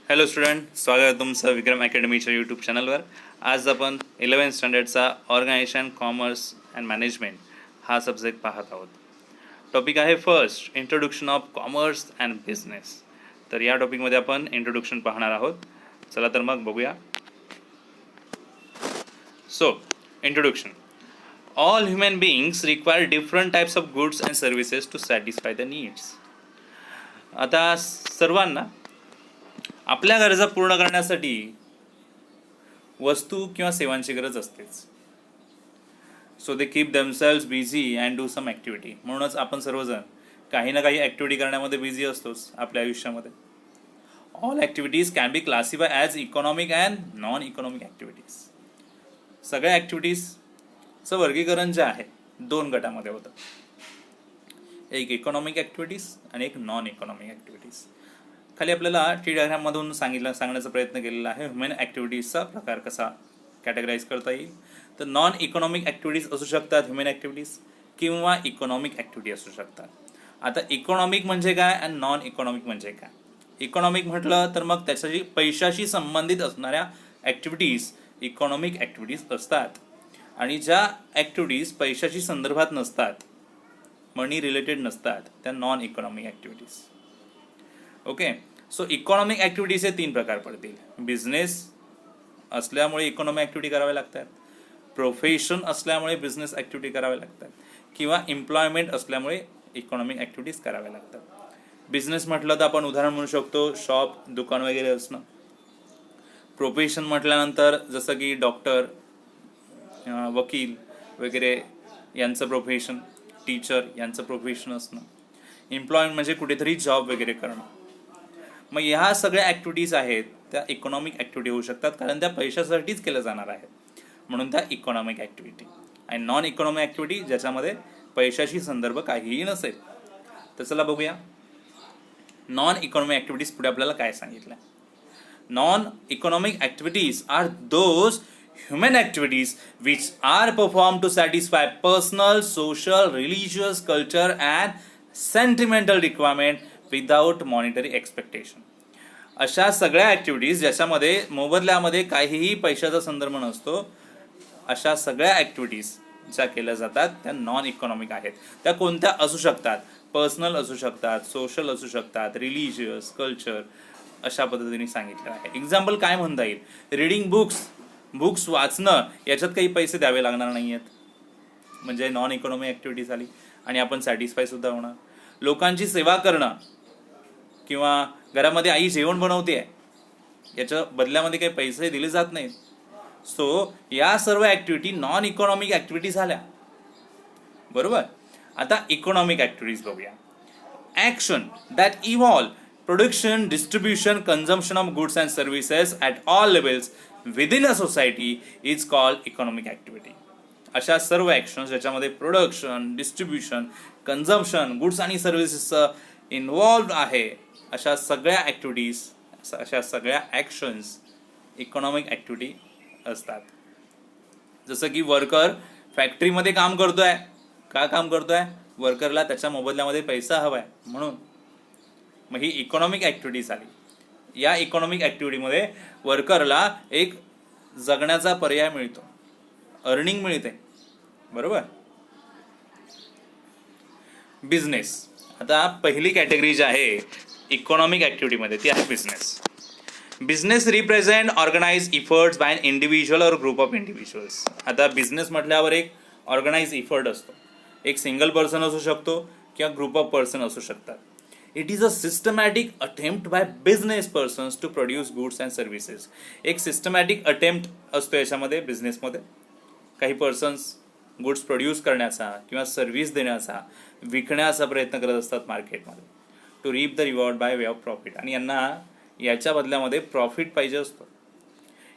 Hello student, स्वागत आहे तुमचं विक्रम अकॅडमीच्या यूट्यूब चॅनलवर. आज आपण 11th स्टँडर्डचा ऑर्गनायझेशन, कॉमर्स अँड मॅनेजमेंट हा सब्जेक्ट पाहत आहोत. टॉपिक आहे first, introduction of commerce and business. तर या टॉपिकमध्ये आपण इंट्रोडक्शन पाहणार आहोत. चला तर मग बघूया. So introduction. All human beings require different types of goods and services to satisfy the needs. आता सर्वांना आपल्या गरजा पूर्ण करण्यासाठी वस्तू किंवा सेवांची गरज असतेच. So they keep themselves busy and do some activity. म्हणूनच आपण सर्वजण काही ना काही ॲक्टिव्हिटी करण्यामध्ये बिझी असतोच आपल्या आयुष्यामध्ये. All activities can be classify as economic and non economic activities. सगळ्या ॲक्टिव्हिटीजचं वर्गीकरण जे आहे दोन गटामध्ये होतं, एक इकॉनॉमिक ॲक्टिव्हिटीज आणि एक नॉन इकॉनॉमिक ॲक्टिव्हिटीज. खाली आपल्याला टी डायग्राममधून सांगण्याचा प्रयत्न केलेला आहे ह्युमन ॲक्टिव्हिटीजचा प्रकार कसा कॅटेगराईज करता येईल. तर नॉन इकॉनॉमिक ॲक्टिव्हिटीज असू शकतात ह्युमन ॲक्टिव्हिटीज, किंवा इकॉनॉमिक ॲक्टिव्हिटी असू शकतात. आता इकॉनॉमिक म्हणजे काय आणि नॉन इकॉनॉमिक म्हणजे काय? इकॉनॉमिक म्हटलं तर मग त्याच्याशी पैशाशी संबंधित असणाऱ्या ॲक्टिव्हिटीज इकॉनॉमिक ॲक्टिव्हिटीज असतात, आणि ज्या ॲक्टिव्हिटीज पैशाशी संदर्भात नसतात, मनी रिलेटेड नसतात, त्या non economic activities. Okay. So economic ॲक्टिव्हिटीजचे 3 प्रकार पडतील. बिझनेस असल्यामुळे इकॉनॉमिक ॲक्टिव्हिटी कराव्या लागतात, प्रोफेशन असल्यामुळे बिझनेस ॲक्टिव्हिटी कराव्या लागतात, किंवा एम्प्लॉयमेंट असल्यामुळे इकॉनॉमिक ॲक्टिव्हिटीज कराव्या लागतात. बिझनेस म्हटलं तर आपण उदाहरण म्हणू शकतो शॉप, दुकान वगैरे असणं. प्रोफेशन म्हटल्यानंतर जसं की डॉक्टर, वकील वगैरे यांचं प्रोफेशन, टीचर यांचं प्रोफेशन असणं. एम्प्लॉयमेंट म्हणजे कुठेतरी जॉब वगैरे करणं. मग ह्या सगळ्या ॲक्टिव्हिटीज आहेत त्या इकॉनॉमिक ॲक्टिव्हिटी होऊ शकतात, कारण त्या पैशासाठीच केल्या जाणार आहेत, म्हणून त्या इकॉनॉमिक ॲक्टिव्हिटी. आणि नॉन इकॉनॉमिक ॲक्टिव्हिटी ज्याच्यामध्ये पैशाशी संदर्भ काहीही नसेल. तर चला बघूया नॉन इकॉनॉमिक ॲक्टिव्हिटीज पुढे आपल्याला काय सांगितलं. Non economic activities are those human activities which are performed to satisfy personal, social, religious, culture and sentimental requirement without monetary expectation. अशा सगळ्या ॲक्टिव्हिटीज ज्याच्यामध्ये मोबदल्यामध्ये काहीही पैशाचा संदर्भ नसतो, अशा सगळ्या ॲक्टिव्हिटीज ज्या केल्या जातात त्या नॉन इकॉनॉमिक आहेत. त्या कोणत्या असू शकतात? पर्सनल असू शकतात, सोशल असू शकतात, रिलिजियस, कल्चर, अशा पद्धतीने सांगितलं आहे. एक्झाम्पल काय म्हणता येईल? रिडिंग बुक्स वाचणं याच्यात काही पैसे द्यावे लागणार नाही आहेत, म्हणजे नॉन इकॉनॉमिक ॲक्टिव्हिटी झाली, आणि आपण सॅटिस्फाय सुद्धा होणार. लोकांची सेवा करणं, किंवा घरामध्ये आई जेवण बनवते आहे, याच्या बदल्यामध्ये काही पैसे दिले जात नाहीत. सो या सर्व ॲक्टिव्हिटी नॉन इकॉनॉमिक ॲक्टिव्हिटी झाल्या, बरोबर. आता इकॉनॉमिक ॲक्टिव्हिटीज बघूया. Action that evolve production, distribution, consumption of goods and services at all levels within a society is called economic activity. अशा सर्व ॲक्शन्स ज्याच्यामध्ये प्रोडक्शन, डिस्ट्रीब्युशन, कन्झम्पशन, गुड्स आणि सर्व्हिसेसचं involve आहे, अशा सगळ्या ॲक्टिव्हिटीज, अशा सगळ्या ॲक्शन्स इकॉनॉमिक ॲक्टिव्हिटी असतात. जसं की वर्कर फॅक्टरीमध्ये काम करतोय, का काम करतोय? वर्करला त्याच्या मोबदल्यामध्ये पैसा हवा आहे म्हणून. मग ही इकॉनॉमिक ॲक्टिव्हिटी झाली. या इकॉनॉमिक ॲक्टिव्हिटीमध्ये वर्करला एक जगण्याचा पर्याय मिळतो, अर्निंग मिळते, बरोबर. बिझनेस. आता पहिली कॅटेगरी जी आहे इकॉनॉमिक ॲक्टिव्हिटीमध्ये ती आहे business. Business represent organise efforts by an individual or group of individuals. आता बिझनेस म्हटल्यावर एक ऑर्गनाइज इफर्ट असतो, एक सिंगल पर्सन असू शकतो किंवा ग्रुप ऑफ पर्सन असू शकतात. It is a systematic attempt by business persons to produce goods and services. एक सिस्टमॅटिक अटेम्प्ट असतो याच्यामध्ये, बिझनेसमध्ये काही पर्सन्स गुड्स प्रोड्यूस करण्याचा किंवा सर्व्हिस देण्याचा, विकण्याचा प्रयत्न करत असतात मार्केटमध्ये, to reap the reward by way of profit. आणि यांना याच्या बदल्यामध्ये प्रॉफिट पाहिजे असतो.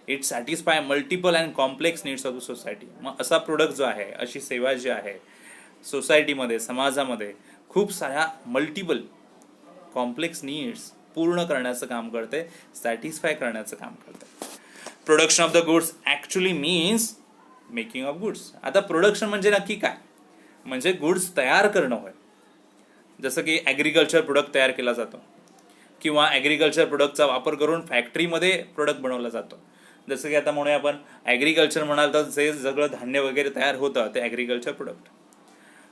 It satisfy multiple and complex needs of the society. मग असा प्रोडक्ट जो आहे, अशी सेवा जी आहे, सोसायटीमध्ये, समाजामध्ये खूप साऱ्या मल्टिपल कॉम्प्लेक्स नीड्स पूर्ण करण्याचं काम करते, सॅटिस्फाय करण्याचं काम करते. Production of the goods actually means making of goods. आता प्रोडक्शन म्हणजे नक्की काय? म्हणजे गुड्स तयार करणं होय. जसं की ॲग्रिकल्चर प्रोडक्ट तयार केला जातो, किंवा ॲग्रिकल्चर प्रोडक्टचा वापर करून फॅक्टरीमध्ये प्रोडक्ट बनवला जातो. जसं की आता म्हणूया आपण ॲग्रिकल्चर म्हणाल तर जे सगळं धान्य वगैरे तयार होतं ते ॲग्रिकल्चर प्रोडक्ट.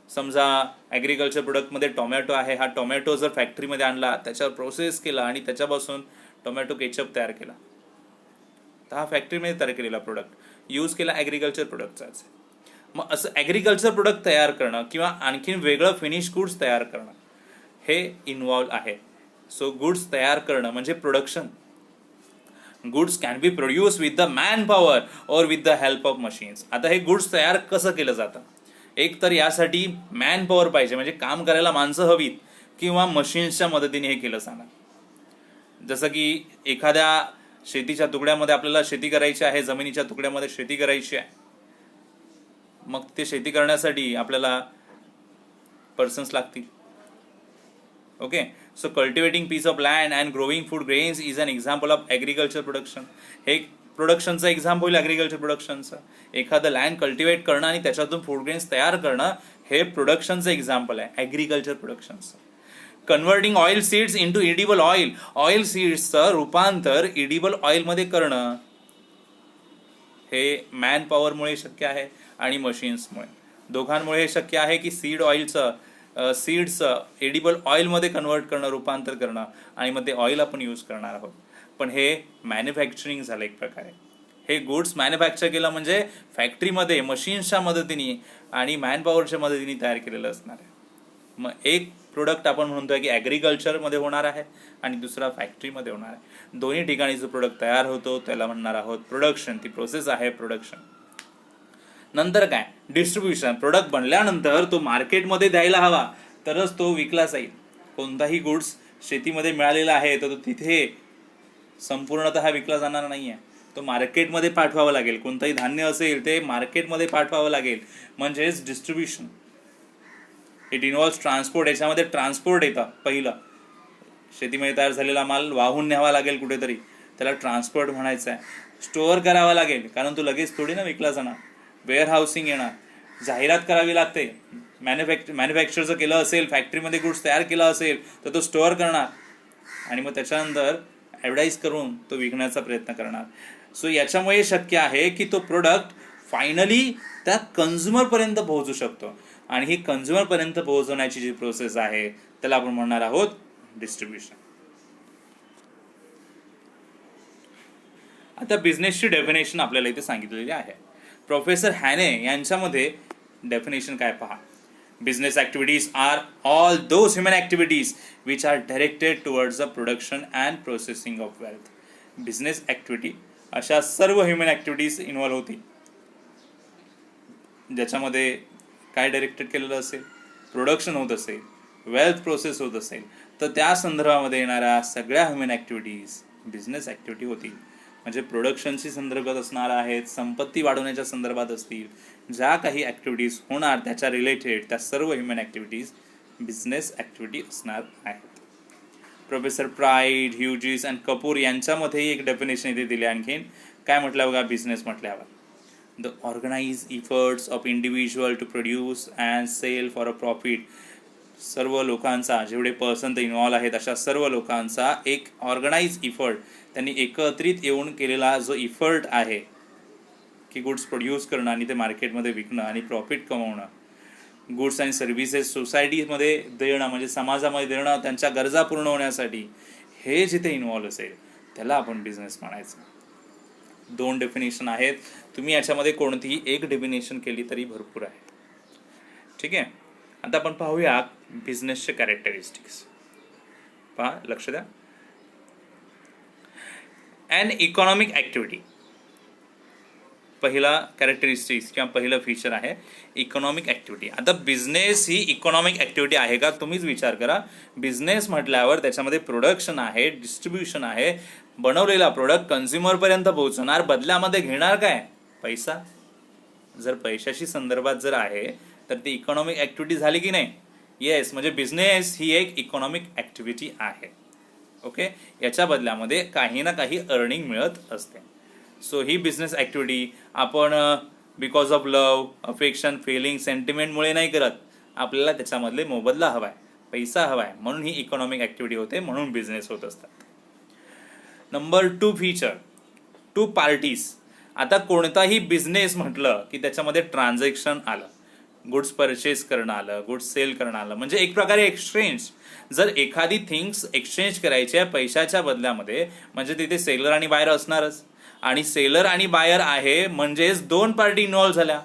समजा ॲग्रिकल्चर प्रोडक्टमध्ये टोमॅटो आहे, हा टोमॅटो जर फॅक्टरीमध्ये आणला, त्याच्यावर प्रोसेस केला आणि त्याच्यापासून टोमॅटो केचप तयार केला, तर हा फॅक्टरीमध्ये तयार केलेला प्रोडक्ट यूज केला ॲग्रिकल्चर प्रोडक्टचाच. मग असं ॲग्रिकल्चर प्रोडक्ट तयार करणं किंवा आणखीन वेगळं फिनिश गुड्स तयार करणं हे इन्व्हॉल्व आहे. सो गुड्स तयार करणं म्हणजे production. Goods can be produce with the man power और with the help of machines. आता हे गुड्स तयार कसं केलं जातं? एक तर यासाठी मॅन पॉवर पाहिजे, म्हणजे काम करायला माणसं हवीत, किंवा मशीन्सच्या मदतीने हे केलं जाणार. जसं की एखाद्या शेतीच्या तुकड्यामध्ये आपल्याला शेती करायची आहे, जमिनीच्या तुकड्यामध्ये शेती करायची आहे, मग ते शेती करण्यासाठी आपल्याला पर्सन्स लागतील. Okay, so cultivating piece of land and growing food grains is an example of agriculture production. हे प्रोडक्शनचं एक्झाम्पल होईल ॲग्रिकल्चर प्रोडक्शनचं. एखादं लँड कल्टिवेट करणं आणि त्याच्यातून फूड ग्रेन्स तयार करणं हे प्रोडक्शनचं एक्झाम्पल आहे ॲग्रिकल्चर प्रोडक्शनचं. Converting oil seeds into edible oil. Oil सीड्सचं रूपांतर इडिबल ऑइलमध्ये करणं हे मॅन पॉवरमुळे शक्य आहे आणि मशीन्समुळे. दोघांमुळे हे शक्य आहे की सीड्सचं एडिबल ऑइलमध्ये कन्वर्ट करणं, रूपांतर करणं, आणि मग ते ऑइल आपण यूज करणार आहोत. पण हे मॅन्युफॅक्चरिंग झालं एक प्रकारे. हे गुड्स मॅन्युफॅक्चर केलं म्हणजे फॅक्टरीमध्ये मशीन्सच्या मदतीने आणि मॅनपॉवरच्या मदतीने तयार केलेलं असणार आहे. मग एक प्रोडक्ट आपण म्हणतोय की ॲग्रिकल्चरमध्ये होणार आहे आणि दुसरा फॅक्टरीमध्ये होणार आहे. दोन्ही ठिकाणी जो प्रोडक्ट तयार होतो त्याला म्हणणार आहोत प्रोडक्शन. ती प्रोसेस आहे प्रोडक्शन. नंतर काय? डिस्ट्रीब्युशन. प्रोडक्ट बनल्यानंतर तो मार्केटमध्ये द्यायला हवा, तरच तो विकला जाईल. कोणताही गुड्स शेतीमध्ये मिळालेला आहे तर तो तिथे संपूर्णतः विकला जाणार नाही आहे. तो मार्केटमध्ये पाठवावं लागेल. कोणतंही धान्य असेल ते मार्केटमध्ये पाठवावं लागेल, म्हणजेच डिस्ट्रीब्युशन. It involves transport. याच्यामध्ये ट्रान्सपोर्ट येतं. पहिलं शेतीमध्ये तयार झालेला माल वाहून न्यावा लागेल कुठेतरी, त्याला ट्रान्सपोर्ट म्हणायचं आहे. स्टोअर करावा लागेल, कारण तो लगेच थोडी ना विकला जाणार. वेअर हाऊसिंग येणार. जाहिरात करावी लागते. मॅन्युफॅक्चरचं केलं असेल, फॅक्टरीमध्ये गुड्स तयार केला असेल तर तो स्टोअर करणार आणि मग त्याच्यानंतर ॲडव्हर्टाईज करून तो विकण्याचा प्रयत्न करणार. सो याच्यामुळे शक्य आहे की तो प्रोडक्ट फायनली त्या कन्झ्युमरपर्यंत पोहोचू शकतो. आणि ही कन्झ्युमरपर्यंत पोहोचवण्याची जी प्रोसेस आहे त्याला आपण म्हणणार आहोत डिस्ट्रीब्युशन. आता बिझनेसची डेफिनेशन आपल्याला इथे सांगितलेली आहे. प्रोफेसर हॅने यांच्यामध्ये डेफिनेशन काय पहा. Business activities are all those human activities which are directed towards the production and processing of wealth. Business activity अशा सर्व ह्युमन ॲक्टिव्हिटीज इन्व्हॉल्व होतील ज्याच्यामध्ये काय डायरेक्टेड केलेलं असेल, प्रोडक्शन होत असेल, वेल्थ प्रोसेस होत असेल, तर त्या संदर्भामध्ये येणाऱ्या सगळ्या ह्युमन ॲक्टिव्हिटीज बिझनेस ॲक्टिव्हिटी होतील. म्हणजे प्रोडक्शनशी संदर्भात असणार आहेत, संपत्ती वाढवण्याच्या संदर्भात असतील, ज्या काही ॲक्टिव्हिटीज होणार त्याच्या रिलेटेड त्या सर्व ह्युमन ॲक्टिव्हिटीज बिझनेस ॲक्टिव्हिटी असणार आहेत. Professor pride, Hughes and Kapoor यांच्यामध्येही एक डेफिनेशन इथे दिली. आणखीन काय म्हटलं बघा बिझनेस म्हटल्यावर, the organise efforts of individual to produce and sell for a profit. सर्व लोकांचा, जेवढे पर्सन ते इन्व्हॉल्व आहेत अशा सर्व लोकांचा एक ऑर्गनाइज इफर्ट, त्यांनी एकत्रित येऊन केलेला जो इफर्ट आहे की गुड्स प्रोड्यूस करणं आणि ते मार्केटमध्ये विकणं आणि प्रॉफिट कमवणं, गुड्स अँड सर्व्हिसेस सोसायटीमध्ये देणं, म्हणजे समाजामध्ये देणं त्यांच्या गरजा पूर्ण होण्यासाठी, हे जिथे इन्व्हॉल्व असेल त्याला आपण बिझनेस म्हणायचं. 2 डेफिनेशन आहेत. तुम्ही याच्यामध्ये कोणतीही एक डेफिनेशन केली तरी भरपूर आहे. ठीक आहे. आता आपण पाहूया बिझनेसचे कॅरेक्टरिस्टिक्स. पहा, लक्ष द्या. And economic activity. पहिला कॅरेक्टरिस्टिक्स किंवा पहिलं फीचर आहे इकॉनॉमिक ॲक्टिव्हिटी. आता बिझनेस ही इकॉनॉमिक ॲक्टिव्हिटी आहे का? तुम्हीच विचार करा. बिझनेस म्हटल्यावर त्याच्यामध्ये प्रोडक्शन आहे, डिस्ट्रीब्युशन आहे, बनवलेला प्रोडक्ट कन्झ्युमरपर्यंत पोहोचवणार, बदल्यामध्ये घेणार काय? पैसा. जर पैशाशी संदर्भात जर आहे तर ती इकॉनॉमिक ॲक्टिव्हिटी झाली की नाही? येस. म्हणजे बिझनेस ही एक इकॉनॉमिक ॲक्टिव्हिटी आहे. ओके. याच्या बदल्यामध्ये काही ना काही अर्निंग मिळत असते. सो ही बिझनेस ॲक्टिव्हिटी आपण because of love, affection, feeling, सेंटिमेंटमुळे नाही करत. आपल्याला त्याच्यामधले मोबदला हवा आहे. पैसा हवा आहे म्हणून ही इकॉनॉमिक ॲक्टिव्हिटी होते, म्हणून बिझनेस होत असतात. Number 2 feature, 2 parties. आता कोणताही बिझनेस म्हटलं की त्याच्यामध्ये ट्रान्झॅक्शन आलं, गुड्स परचेस करणं आलं, गुड्स सेल करणं आलं, म्हणजे एक प्रकारे एक्सचेंज. जर एखादी थिंग्स एक्सचेंज करायची आहे पैशाच्या बदल्यामध्ये म्हणजे तिथे सेलर आणि बायर असणारच, आणि सेलर आणि बायर आहे म्हणजेच 2 पार्टी इन्व्हॉल्व्ह झाल्या.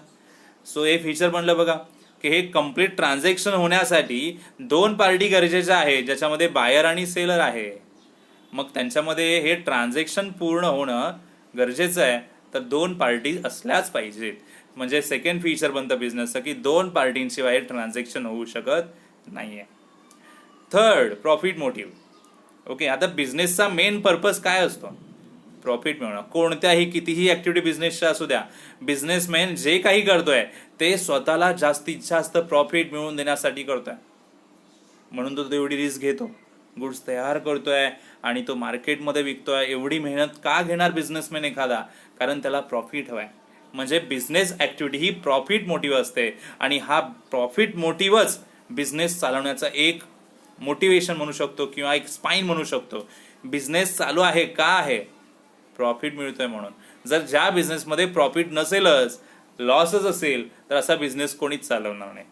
सो हे फीचर म्हणलं बघा की हे कम्प्लीट ट्रान्झॅक्शन होण्यासाठी 2 पार्टी गरजेच्या आहे, ज्याच्यामध्ये बायर आणि सेलर आहे. मग त्यांच्यामध्ये हे ट्रान्झॅक्शन पूर्ण होणं गरजेचं आहे, तर 2 पार्टी असल्याच पाहिजेत. म्हणजे सेकंड फीचर बनतं बिझनेसचं की 2 पार्टींशिवाय ट्रान्झॅक्शन होऊ शकत नाहीये. Third, profit motive. ओके, आता बिझनेसचा मेन पर्पज काय असतो? प्रॉफिट मिळवणं. कोणत्याही कितीही ऍक्टिव्हिटी बिझनेसच्या असू द्या, बिझनेसमॅन जे काही करतोय ते स्वतःला जास्तीत जास्त प्रॉफिट मिळवून देण्यासाठी करतोय, म्हणून तो एवढी रिस्क घेतो, गुड्स तयार करतोय आणि तो मार्केटमध्ये विकतोय. एवढी मेहनत का घेणार बिझनेसमॅन एखादा? कारण त्याला प्रॉफिट हवाय. म्हणजे बिझनेस ऍक्टिव्हिटी ही प्रॉफिट मोटिव्ह असते, आणि हा प्रॉफिट मोटिव्हच बिझनेस चालवण्याचा एक मोटिवेशन म्हणू शकतो किंवा एक स्पाईन म्हणू शकतो. बिझनेस चालू आहे का आहे? प्रॉफिट मिळतोय म्हणून. जर ज्या बिझनेसमध्ये प्रॉफिट नसेलच, लॉसच असेल, तर असा बिझनेस कोणीच चालवणार नाही.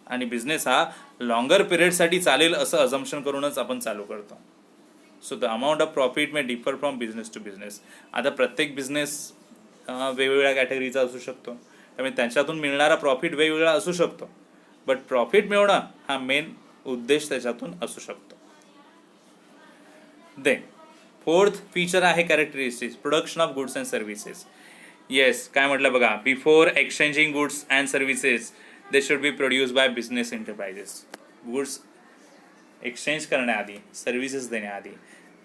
आणि बिझनेस हा लॉंगर पिरियडसाठी चालेल असं अझम्पशन करूनच आपण चालू करतो. So the amount of profit may differ from business to business. आता प्रत्येक बिझनेस वेगवेगळ्या कॅटेगरीचा असू शकतो, त्यामुळे त्याच्यातून मिळणारा प्रॉफिट वेगवेगळा असू शकतो, बट प्रॉफिट मिळवणं हा मेन उद्देश त्याच्यातून असू शकतो. देन फोर्थ फीचर आहे characteristics, production of goods and services. Yes, काय म्हटलं बघा, before exchanging goods and services they should be produce by business enterprises. Goods exchange करण्याआधी, सर्व्हिसेस देण्याआधी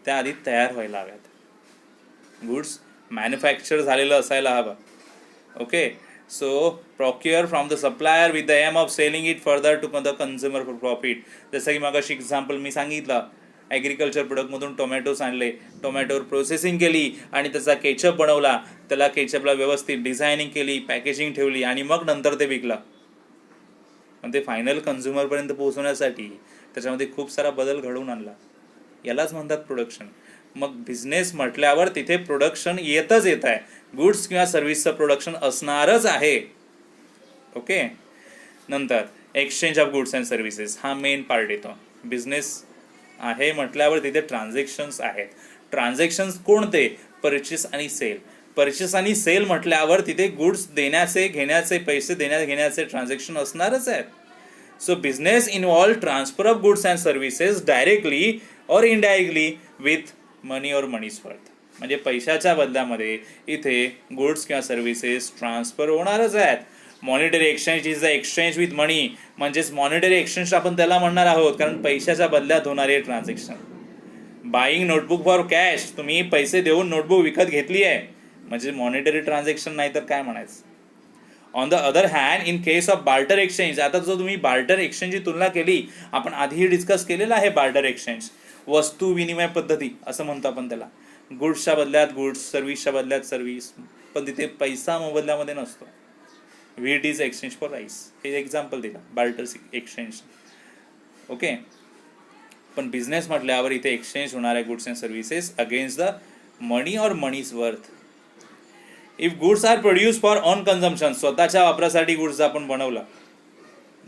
त्याआधी तयार व्हायला हव्यात. गुड्स मॅन्युफॅक्चर झालेलं असायला हवं. Okay, so procure from the supplier with the aim of selling it further to the consumer for profit. जसं की मगाशी एक्झाम्पल मी सांगितलं, ॲग्रिकल्चर प्रोडक्टमधून टोमॅटोज आणले, टोमॅटोवर प्रोसेसिंग केली आणि त्याचा केचप बनवला, त्याला केचपला व्यवस्थित डिझायनिंग केली, पॅकेजिंग ठेवली आणि मग नंतर ते विकलं. पण ते फायनल कन्झ्युमरपर्यंत पोहोचवण्यासाठी त्याच्यामध्ये खूप सारा बदल घडवून आणला. यालाच म्हणतात प्रोडक्शन. मग बिझनेस म्हटल्यावर तिथे प्रोडक्शन येत आहे, गुड्स किंवा सर्व्हिसचं प्रोडक्शन असणारच आहे. ओके, नंतर exchange of goods and services हा मेन पार्ट येतो. बिझनेस आहे म्हटल्यावर तिथे ट्रान्झॅक्शन्स आहेत. ट्रान्झॅक्शन्स कोणते? परचेस आणि सेल. परचेस आणि सेल म्हटल्यावर तिथे गुड्स देण्याचे घेण्याचे, पैसे देण्या घेण्याचे ट्रान्झॅक्शन असणारच आहेत. So business involve transfer of goods and services directly और इनडायरेक्टली विथ मनी और मनीज वर्थ. म्हणजे पैशाच्या बदल्यामध्ये इथे गुड्स किंवा सर्व्हिसेस ट्रान्सफर होणारच आहेत. Monetary exchange is the exchange with money, म्हणजेच मॉनिटरी एक्सचेंज आपण त्याला म्हणणार आहोत, कारण पैशाच्या बदल्यात होणारे transaction. Buying notebook for cash, तुम्ही पैसे देऊन नोटबुक विकत घेतली आहे, म्हणजे मॉनिटरी ट्रान्झॅक्शन नाही तर काय म्हणायचं. On the other hand, in case of barter exchange, आता जो तुम्ही बार्टर एक्सचेंजची तुलना केली, आपण आधीही डिस्कस केलेलं आहे बार्टर एक्सचेंज, वस्तू विनिमय पद्धती असं म्हणतो आपण त्याला. गुड्सच्या बदल्यात गुड्स, सर्व्हिसच्या बदल्यात सर्व्हिस, पण तिथे पैसा मोबदल्यामध्ये नसतो. Wheat is exchange for rice, हे एक्झाम्पल दिला बार्टर एक्सचेंज. ओके, पण बिझनेस म्हटल्यावर इथे एक्सचेंज होणाऱ्या goods and services against the money और money's worth. If goods are produce for on consumption, स्वतःच्या वापरासाठी गुड्स आपण बनवलं,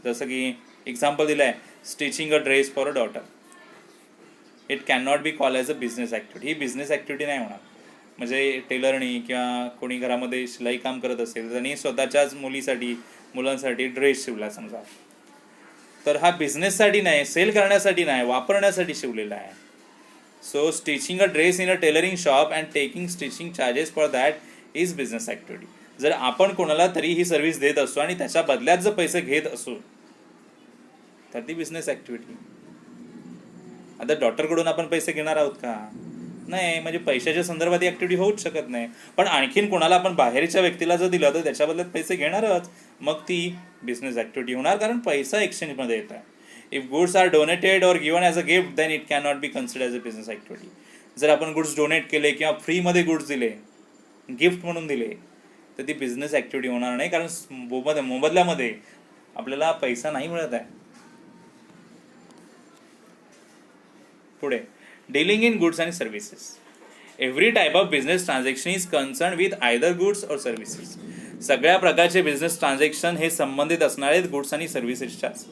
जसं की एक्झाम्पल दिलं आहे, stitching a dress for a daughter, it can not be call as a business activity. He business activity नाही होणार. म्हणजे टेलरनी किंवा कोणी घरामध्ये शिलाई काम करत असेल, त्यांनी स्वतःच्याच मुलीसाठी, मुलांसाठी ड्रेस शिवला समजा, तर हा बिझनेससाठी नाही, सेल करण्यासाठी नाही, वापरण्यासाठी शिवलेला आहे. So stitching a dress in a tailoring shop and taking stitching charges for that is business activity. जर आपण कोणाला तरी ही सर्व्हिस देत असतो आणि त्याच्या बदल्यात जर पैसे घेत असू, तर ती बिझनेस ॲक्टिव्हिटी. आता डॉक्टरकडून आपण पैसे घेणार आहोत का? नाही, म्हणजे पैशाच्या संदर्भात ॲक्टिव्हिटी होऊच शकत नाही. पण आणखीन कोणाला आपण बाहेरच्या व्यक्तीला जर दिलं तर त्याच्या बदल्यात पैसे घेणारच, मग ती बिझनेस ॲक्टिव्हिटी होणार, कारण पैसा एक्सचेंजमध्ये येत आहे. If goods are donated or given as a gift then it can not be consider as a business activity. जर आपण गुड्स डोनेट केले किंवा फ्रीमध्ये गुड्स दिले, गिफ्ट म्हणून दिले, तर ती बिझनेस ॲक्टिव्हिटी होणार नाही, कारण मोबदल्यामध्ये आपल्याला पैसा नाही मिळत आहे. पुढे डीलिंग इन गुड्स आणि services. Every type of business transaction is concern with either goods और सर्व्हिसेस. सगळ्या प्रकारचे बिझनेस ट्रान्झॅक्शन हे संबंधित असणार आहेत गुड्स आणि सर्व्हिसेसच्याच.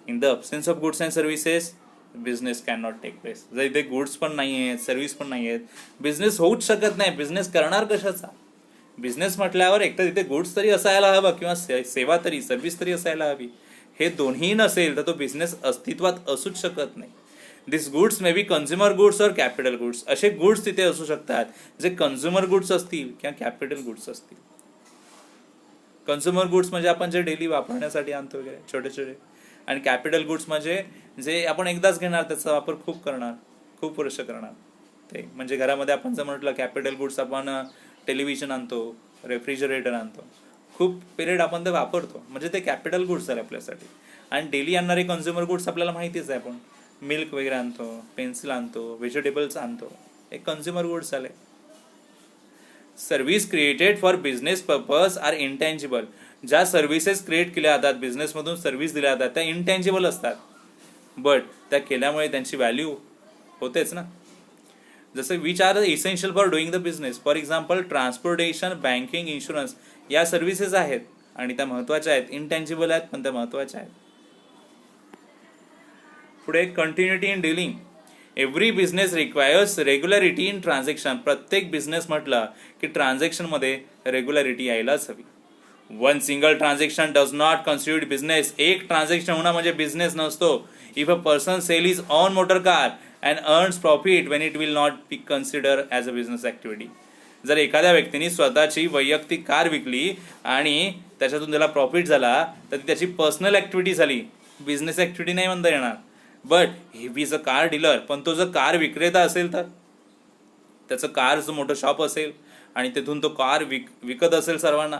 In the absence of goods and services business can not take place. जर इथे गुड्स पण नाही आहेत, सर्व्हिस पण नाही आहेत, बिझनेस होऊच शकत नाही. बिझनेस करणार कशाचा? बिझनेस म्हटल्यावर एकतर तिथे गुड्स तरी असायला हवं किंवा सेवा तरी, सर्व्हिस तरी असायला हवी. हे दोन्ही नसेल तर तो बिझनेस अस्तित्वात असूच शकत नाही. This goods may be consumer goods और कॅपिटल गुड्स. असे गुड्स तिथे असू शकतात जे कन्झ्युमर गुड्स असतील किंवा कॅपिटल गुड्स असतील. कन्झ्युमर गुड्स म्हणजे आपण जे डेली वापरण्यासाठी आणतो वगैरे छोटे छोटे, आणि कॅपिटल गुड्स म्हणजे जे आपण एकदाच घेणार, त्याचा वापर खूप करणार, खूप वर्ष करणार. ते म्हणजे घरामध्ये आपण जर म्हटलं कॅपिटल गुड्स, आपण टेलिव्हिजन आणतो, रेफ्रिजरेटर आणतो, खूप पिरियड आपण ते वापरतो, म्हणजे ते कॅपिटल गुड्स झाले आपल्यासाठी. आणि डेली आणणारे कन्झ्युमर गुड्स आपल्याला माहितीच आहे, आपण मिल्क वगैरे आणतो, पेन्सिल आणतो, व्हेजिटेबल्स आणतो, हे कन्झ्युमर गुड्स झाले. Service created for business purpose are intangible. ज्या सर्व्हिसेस क्रिएट केल्या जातात, बिझनेसमधून सर्व्हिस दिल्या जातात, त्या इंटँजिबल असतात, बट त्या केल्यामुळे त्यांची व्हॅल्यू होतेच ना. जसं which are essential for doing the business. For example transportation, banking, insurance या सर्व्हिसेस आहेत आणि त्या महत्त्वाच्या आहेत. इंटँजिबल आहेत पण त्या महत्त्वाच्या आहेत. पुढे continuity in dealing. Every business requires regularity in transaction. प्रत्येक बिझनेस म्हटलं की ट्रान्झॅक्शनमध्ये रेग्युलरिटी यायलाच हवी. One single transaction does not constitute business. एक ट्रान्झॅक्शन होणं म्हणजे बिझनेस नसतो. If a person sell is on motor car and earns profit when it will not be consider as a business activity. जर एखाद्या व्यक्तीने स्वतःची वैयक्तिक कार विकली आणि त्याच्यातून त्याला प्रॉफिट झाला, तर ती त्याची पर्सनल ॲक्टिव्हिटी झाली, बिझनेस ॲक्टिव्हिटी नाही म्हणता येणार. But he is a car dealer. पण तो जर कार विक्रेता असेल, तर त्याचं कारचं मोठं शॉप असेल आणि तिथून तो कार विकत असेल सर्वांना,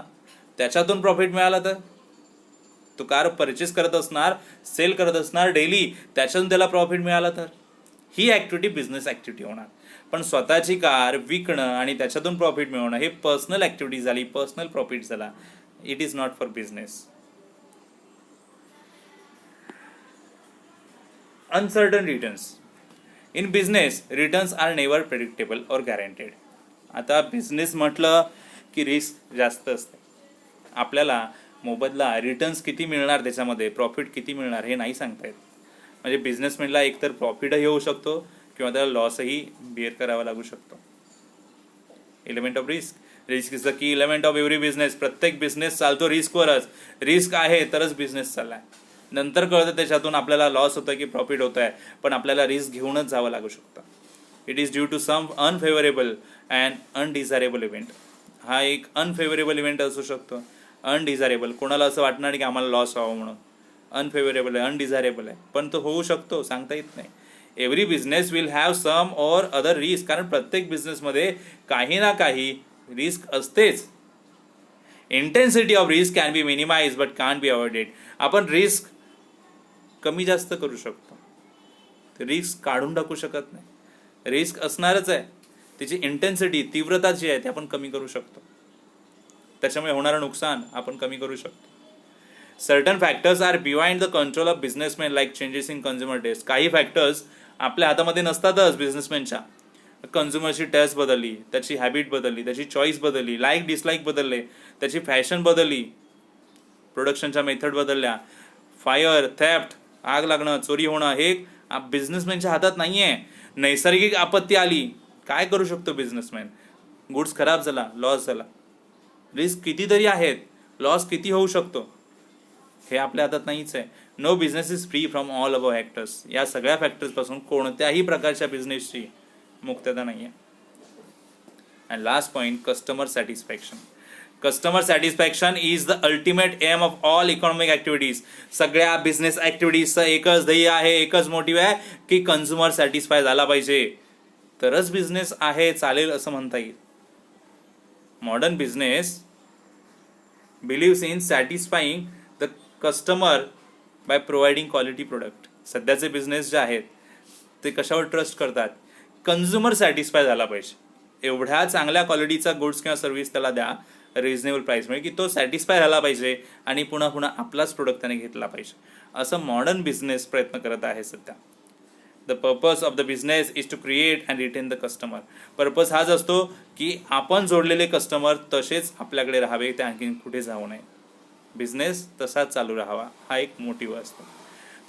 त्याच्यातून प्रॉफिट मिळाला, तर तो कार परचेस करत असणार, सेल करत असणार डेली, त्याच्यातून त्याला प्रॉफिट मिळाला, तर ही ॲक्टिव्हिटी बिझनेस ॲक्टिव्हिटी होणार. पण स्वतःची कार विकणं आणि त्याच्यातून प्रॉफिट मिळवणं हे पर्सनल ॲक्टिव्हिटी झाली, पर्सनल प्रॉफिट झाला. It is not for business. Uncertain returns. In business returns are never predictable or guaranteed. आता बिझनेस म्हटलं की रिस्क जास्त असते. आपल्याला मोबदला, रिटर्न्स किती मिळणार, त्याच्यामध्ये प्रॉफिट किती मिळणार हे नाही सांगता येत. म्हणजे बिझनेसमॅनला एकतर प्रॉफिटही होऊ शकतो किंवा त्याला लॉसही बिअर करावा लागू शकतो. Element of risk. Risk is the key element of every business. प्रत्येक बिझनेस चालतो रिस्कवरच. रिस्क आहे तरच बिझनेस चाललाय. नंतर कळतं त्याच्यातून आपल्याला लॉस होतोय की प्रॉफिट होत आहे, पण आपल्याला रिस्क घेऊनच जावं लागू शकतं. It is due to some unfavourable and undesirable event. हा एक अनफेवरेबल इव्हेंट असू शकतो. अनडिझायरेबल, कोणाला असं वाटणार की आम्हाला लॉस व्हावं म्हणून. अनफेवरेबल आहे, अनडिझायरेबल आहे, पण तो होऊ शकतो, सांगता येत नाही. Every business will have some or other risk. कारण प्रत्येक बिझनेसमध्ये काही ना काही रिस्क असतेच. Intensity of risk can be minimise but can be avoided. आपण रिस्क कमी जास्त करू शकतो, रिस्क काढून टाकू शकत नाही. रिस्क असणारच आहे, तिची इंटेन्सिटी, तीव्रता जी आहे ती आपण कमी करू शकतो. त्याच्यामुळे होणारं नुकसान आपण कमी करू शकतो. Certain factors are behind the control of businessman like changes in consumer taste. काही फॅक्टर्स आपल्या हातामध्ये नसतातच बिझनेसमॅनच्या. कन्झ्युमरची टेस्ट बदलली, त्याची हॅबिट बदलली, त्याची चॉईस बदलली, लाईक डिसलाईक बदलले, त्याची फॅशन बदलली, प्रोडक्शनच्या मेथड बदलल्या, फायर, थेफ्ट, आग लागणं, चोरी होणं, हे बिझनेसमॅनच्या हातात नाही आहे. नैसर्गिक आपत्ती आली, काय करू शकतो बिझनेसमॅन? गुड्स खराब झाला, लॉस झाला. रिस्क कितीतरी आहेत, लॉस किती होऊ शकतो हे आपल्या हातात नाहीच आहे. No business is free from all above factors. या सगळ्या फॅक्टर्सपासून कोणत्याही प्रकारच्या बिझनेसची मुक्तता नाही आहे. And last point, customer satisfaction. Customer satisfaction is the ultimate aim of all economic activities. सगळ्या बिझनेस ॲक्टिव्हिटीजचं एकच ध्येय आहे, एकच मोटिव्ह आहे की कन्झ्युमर सॅटिस्फाय झाला पाहिजे, तरच बिझनेस आहे, चालेल असं म्हणता येईल. Modern business believes in satisfying the customer bye providing quality product. सध्याचे बिझनेस जे आहेत ते कशावर ट्रस्ट करतात? कन्झ्युमर सॅटिस्फाय झाला पाहिजे, एवढ्या चांगल्या क्वालिटीचा गुड्स किंवा सर्व्हिस त्याला द्या रिजनेबल प्राईस, म्हणजे की तो सॅटिस्फाय झाला पाहिजे आणि पुन्हा पुन्हा आपलाच प्रोडक्ट त्याने घेतला पाहिजे, असं मॉडर्न बिझनेस प्रयत्न करत आहे सध्या. The purpose of the business is to create and retain the customer. Purpose हाच असतो की आपण जोडलेले कस्टमर तसेच आपल्याकडे राहावे, ते आणखीन कुठे जाऊ नये, बिझनेस तसाच चालू राहावा, हा एक मोटिव्ह असतो.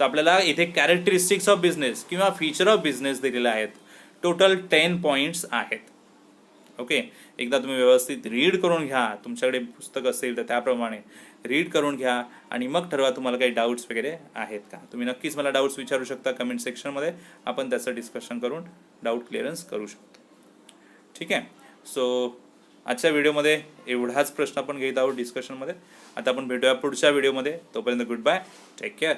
तर आपल्याला इथे कॅरेक्टरिस्टिक्स ऑफ बिझनेस किंवा फीचर ऑफ बिझनेस दिलेले आहेत. टोटल 10 पॉईंट्स आहेत. ओके, एकदा तुम्ही व्यवस्थित रीड करून घ्या, तुमच्याकडे पुस्तक असेल तर त्याप्रमाणे रीड करून घ्या आणि मग ठरवा तुम्हाला काही डाऊट्स वगैरे आहेत का. तुम्ही नक्कीच मला डाऊट्स विचारू शकता कमेंट सेक्शनमध्ये, आपण त्याचं डिस्कशन करून डाऊट क्लिअरन्स करू शकतो. ठीक आहे. सो आजच्या व्हिडिओमध्ये एवढाच प्रश्न आपण घेत आहोत डिस्कशनमध्ये. आता आपण भेटूया पुढच्या व्हिडिओमध्ये. तोपर्यंत गुड बाय, टेक केअर.